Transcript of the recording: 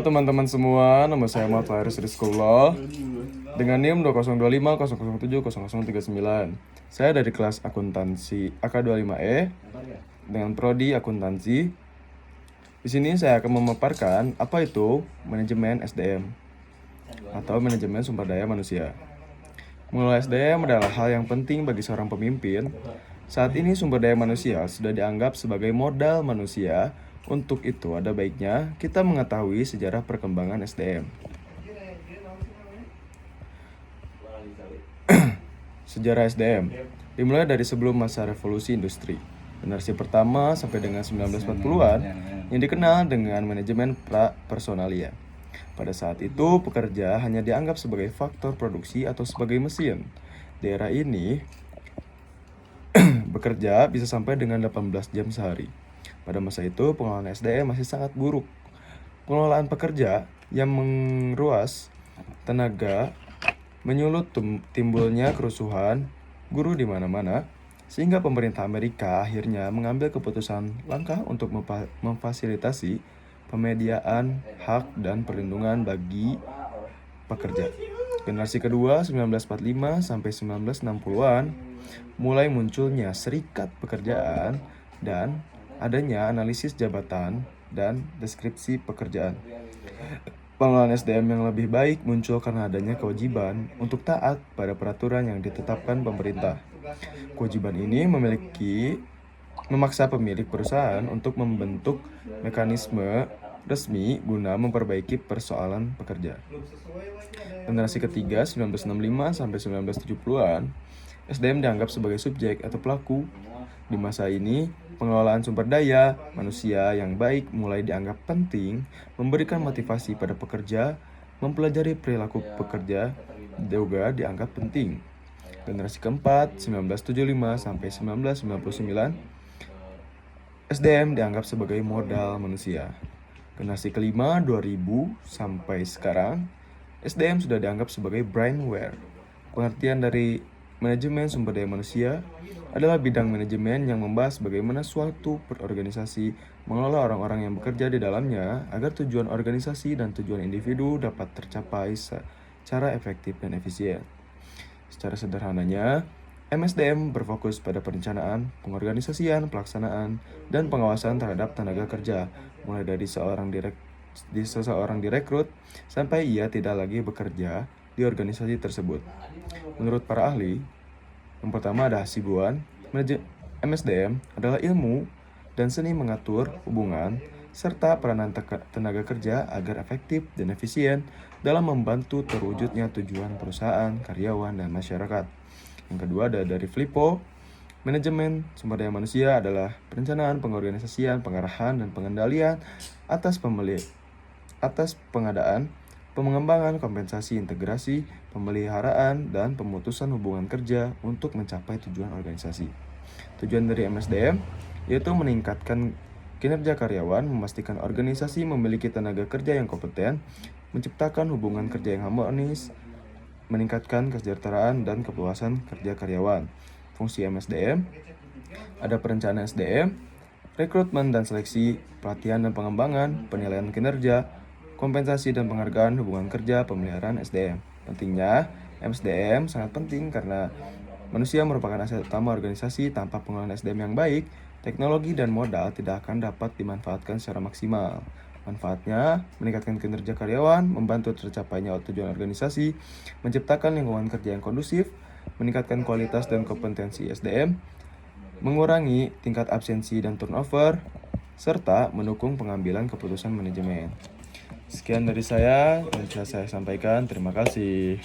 Teman-teman semua, nama saya Muhammad Faris Rizkullah dengan NIM 202500700039. Saya dari kelas akuntansi AK25E dengan prodi akuntansi. Di sini saya akan memaparkan apa itu manajemen SDM atau manajemen sumber daya manusia. Mengelola SDM adalah hal yang penting bagi seorang pemimpin. Saat ini sumber daya manusia sudah dianggap sebagai modal manusia. Untuk itu, ada baiknya kita mengetahui sejarah perkembangan SDM. Sejarah SDM dimulai dari sebelum masa revolusi industri. Generasi pertama sampai dengan 1940-an yang dikenal dengan manajemen pra-personalia. Pada saat itu, pekerja hanya dianggap sebagai faktor produksi atau sebagai mesin. Di era ini, bekerja bisa sampai dengan 18 jam sehari. Pada masa itu, pengelolaan SDM masih sangat buruk. Pengelolaan pekerja yang menguras tenaga menyulut timbulnya kerusuhan guru di mana-mana, sehingga pemerintah Amerika akhirnya mengambil keputusan langkah untuk memfasilitasi pemediaan hak dan perlindungan bagi pekerja. Generasi kedua 1945 sampai 1960-an mulai munculnya serikat pekerjaan dan adanya analisis jabatan dan deskripsi pekerjaan. Pengelolaan SDM yang lebih baik muncul karena adanya kewajiban untuk taat pada peraturan yang ditetapkan pemerintah. Kewajiban ini memaksa pemilik perusahaan untuk membentuk mekanisme resmi guna memperbaiki persoalan pekerja. Generasi ketiga 1965 sampai 1970-an, SDM dianggap sebagai subjek atau pelaku. Di masa ini, pengelolaan sumber daya manusia yang baik mulai dianggap penting, memberikan motivasi pada pekerja, mempelajari perilaku pekerja juga dianggap penting. Generasi keempat, 1975 sampai 1999, SDM dianggap sebagai modal manusia. Generasi kelima, 2000 sampai sekarang, SDM sudah dianggap sebagai brainware. Pengertian dari manajemen sumber daya manusia adalah bidang manajemen yang membahas bagaimana suatu organisasi mengelola orang-orang yang bekerja di dalamnya agar tujuan organisasi dan tujuan individu dapat tercapai secara efektif dan efisien. Secara sederhananya, MSDM berfokus pada perencanaan, pengorganisasian, pelaksanaan, dan pengawasan terhadap tenaga kerja, mulai dari seseorang direkrut sampai ia tidak lagi bekerja di organisasi tersebut. Menurut para ahli, yang pertama ada Hasibuan, MSDM adalah ilmu dan seni mengatur hubungan serta peranan tenaga kerja agar efektif dan efisien dalam membantu terwujudnya tujuan perusahaan, karyawan, dan masyarakat. Yang kedua ada dari Filippo, manajemen sumber daya manusia adalah perencanaan, pengorganisasian, pengarahan, dan pengendalian atas pengadaan, pengembangan, kompensasi, integrasi, pemeliharaan, dan pemutusan hubungan kerja untuk mencapai tujuan organisasi. Tujuan dari MSDM yaitu meningkatkan kinerja karyawan, memastikan organisasi memiliki tenaga kerja yang kompeten, menciptakan hubungan kerja yang harmonis, meningkatkan kesejahteraan dan kepuasan kerja karyawan. Fungsi MSDM ada perencanaan SDM, rekrutmen dan seleksi, pelatihan dan pengembangan, penilaian kinerja, kompensasi dan penghargaan hubungan kerja, pemeliharaan SDM. Pentingnya, MSDM sangat penting karena manusia merupakan aset utama organisasi. Tanpa pengelolaan SDM yang baik, teknologi dan modal tidak akan dapat dimanfaatkan secara maksimal. Manfaatnya, meningkatkan kinerja karyawan, membantu tercapainya tujuan organisasi, menciptakan lingkungan kerja yang kondusif, meningkatkan kualitas dan kompetensi SDM, mengurangi tingkat absensi dan turnover, serta mendukung pengambilan keputusan manajemen. Sekian dari saya yang bisa saya sampaikan. Terima kasih.